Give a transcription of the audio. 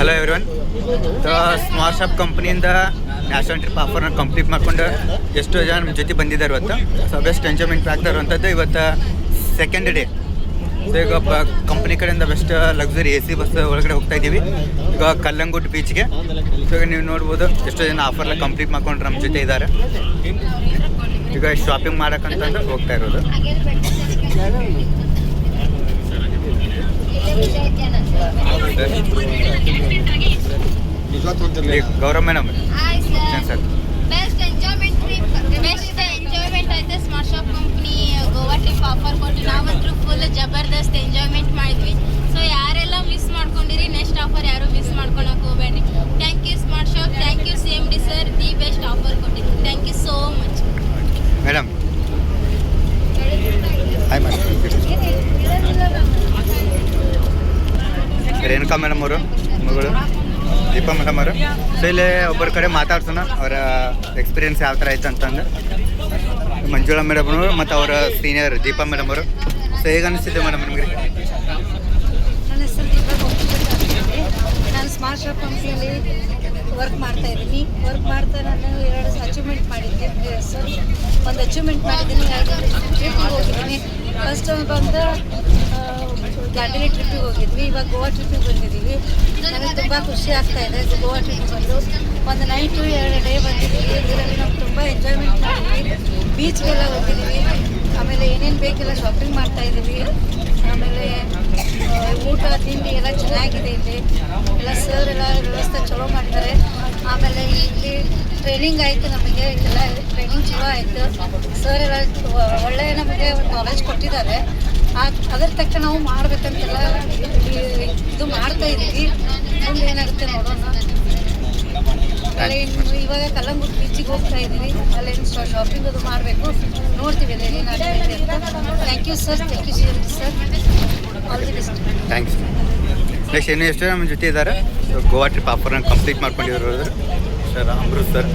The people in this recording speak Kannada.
Hello everyone. ಸ್ಮಾಲ್ ಶಾಪ್ ಕಂಪ್ನಿಯಿಂದ ನ್ಯಾಷನಲ್ ಟ್ರಿಪ್ ಆಫರ್ನ ಕಂಪ್ಲೀಟ್ ಮಾಡ್ಕೊಂಡು ಎಷ್ಟೋ ಜನ ನಮ್ಮ ಜೊತೆ ಬಂದಿದ್ದಾರೆ ಇವತ್ತು. ಸೊ ಬೆಸ್ಟ್ ಎಂಜಾಯ್ಮೆಂಟ್ ಆಗ್ತಾ ಇರುವಂಥದ್ದು ಇವತ್ತು ಸೆಕೆಂಡ್ ಡೇ. ಸೊ ಈಗ ಕಂಪ್ನಿ ಕಡೆಯಿಂದ ಬೆಸ್ಟ್ ಲಕ್ಸುರಿ AC ಬಸ್ ಒಳಗಡೆ ಹೋಗ್ತಾ ಇದ್ದೀವಿ ಈಗ ಕಲ್ಲಂಗುಟ್ಟು ಬೀಚ್ಗೆ. ಸೊ ಈಗ ನೀವು ನೋಡ್ಬೋದು ಎಷ್ಟೋ ಜನ ಆಫರ್ನ ಕಂಪ್ಲೀಟ್ ಮಾಡ್ಕೊಂಡು ನಮ್ಮ ಜೊತೆ ಇದ್ದಾರೆ. ಈಗ ಶಾಪಿಂಗ್ ಮಾಡೋಕ್ಕಂತಂದು ಹೋಗ್ತಾ ಇರೋದು. Gaurav madam sir, best enjoyment ಐತೆ smart shop company Goa trip offer ಕೊಟ್ಟು ನಾವಂತೂ ಫುಲ್ ಜಬರ್ದಸ್ತ್ ಎಂಜಾಯ್ಮೆಂಟ್ ಮಾಡಿದ್ವಿ. ಸೊ ಯಾರೆಲ್ಲ ಮಿಸ್ ಮಾಡ್ಕೊಂಡಿರಿ ನೆಕ್ಸ್ಟ್ ಆಫರ್ ಯಾರು ಮಿಸ್ ಮಾಡ್ಕೊಳಕ್ಕೆ ಹೋಗ್ಬೇಡ್ರಿ. Thank you smart shop, thank you CMD sir, the best offer ಕೊಟ್ಟಿದ್ದು. Thank you so much madam. Hi madam. Renuka madam ಅವರು ಮಗಳು, ದೀಪಾ ಮೇಡಮ್ ಅವರು. ಸೊ ಇಲ್ಲೇ ಒಬ್ಬರ ಕಡೆ ಮಾತಾಡ್ಸೋಣ ಅವರ ಎಕ್ಸ್ಪೀರಿಯನ್ಸ್ ಯಾವ ಥರ ಆಯ್ತು ಅಂತಂದು. ಮಂಜುಳಾ ಮೇಡಮ್ ಅವರು ಮತ್ತು ಅವರ ಸೀನಿಯರ್ ದೀಪಾ ಮೇಡಮ್ ಅವರು. ಸೊ ಹೇಗೆ ಅನಿಸ್ತಿದೆ ಮೇಡಮ್ ನಿಮಗೆ? ನನ್ನ ಹೆಸರು ದೀಪಾ ಗೋಪಿಕಟ್ಟಿ. ನಾನು ಸ್ಮಾರ್ಟ್ ಶಾಪ್ ಕಂಪ್ನಿಯಲ್ಲಿ ವರ್ಕ್ ಮಾಡ್ತಾ ಇದ್ದೀನಿ. ವರ್ಕ್ ಮಾಡ್ತಾ ನಾನು 2 ಅಚೀವ್ಮೆಂಟ್ ಮಾಡಿದ್ದೆ. ಒಂದು ಅಚೀವ್ಮೆಂಟ್ ಮಾಡಿದ್ದೀನಿ, 2 ಟ್ರಿಪ್ಪಿಗೆ ಹೋಗಿದ್ದೀನಿ. ಫಸ್ಟ್ ಬಂದು ದಾಂಡೇಲಿ ಟ್ರಿಪ್ಪಿಗೆ ಹೋಗಿದ್ವಿ, ಇವಾಗ ಗೋವಾ ಟ್ರಿಪ್ಪಿಗೆ ಬಂದಿದ್ದೀವಿ. ನನಗೆ ತುಂಬ ಖುಷಿ ಆಗ್ತಾ ಇದೆ ಗೋವಾ ಟ್ರಿಪ್ ಬಂದು. ಒಂದು ನೈಟು 2 ಡೇ ಬಂದಿದ್ದೀವಿ. ಇದರಲ್ಲಿ ನಾವು ತುಂಬ ಎಂಜಾಯ್ಮೆಂಟ್ ಮಾಡಿದ್ವಿ. ಬೀಚ್ಗೆಲ್ಲ ಹೋಗಿದ್ದೀವಿ. ಆಮೇಲೆ ಏನೇನು ಬೇಕೆಲ್ಲ ಶಾಪಿಂಗ್ ಮಾಡ್ತಾ ಇದ್ದೀವಿ. ಆಮೇಲೆ ಊಟ ತಿಂಡಿ ಎಲ್ಲ ಚೆನ್ನಾಗಿದೆ. ಇಲ್ಲಿ ಎಲ್ಲ ಸರ್ ಎಲ್ಲ ವ್ಯವಸ್ಥೆ ಚಲೋ ಮಾಡ್ತಾರೆ. ಆಮೇಲೆ ಇಲ್ಲಿ ಟ್ರೈನಿಂಗ್ ಆಯಿತು, ನಮಗೆ ಎಲ್ಲ ಟ್ರೈನಿಂಗ್ ಚಲೋ ಆಯಿತು. ಸರ್ ಎಲ್ಲ ಒಳ್ಳೆಯ ನಮಗೆ ನಾಲೆಜ್ ಕೊಟ್ಟಿದ್ದಾರೆ. ಅದರ ತಕ್ಕ ನಾವು ಮಾಡ್ಬೇಕಂತೆಲ್ಲ ಇದು ಮಾಡ್ತಾ ಇದ್ದೀವಿ. ಮುಂದೆ ಏನಾಗುತ್ತೆ ನೋಡೋಣ. ಇವಾಗ ಕಲ್ಲಂಗುಟ್ಟು ಬೀಚಿಗೆ ಹೋಗ್ತಾ ಇದ್ದೀವಿ. ಅಲ್ಲೇನು ಶಾಪಿಂಗ್ ಅದು ಮಾಡಬೇಕು, ನೋಡ್ತೀವಿ ಅಲ್ಲಿ ಏನಾಗುತ್ತೆ ಅಂತ. Thank you sir, thank you CMD sir, all the best. Thanks. Next ಇನ್ನೂ ಎಷ್ಟು ನಮ್ಮ ಜೊತೆ ಇದ್ದಾರೆ ಗೋವಾ ಟ್ರಿಪ್ ಆಫರ್ನ ಕಂಪ್ಲೀಟ್ ಮಾಡ್ಕೊಂಡಿರೋರು ಸರ್ ಅಮೃತ್ ಸರ್.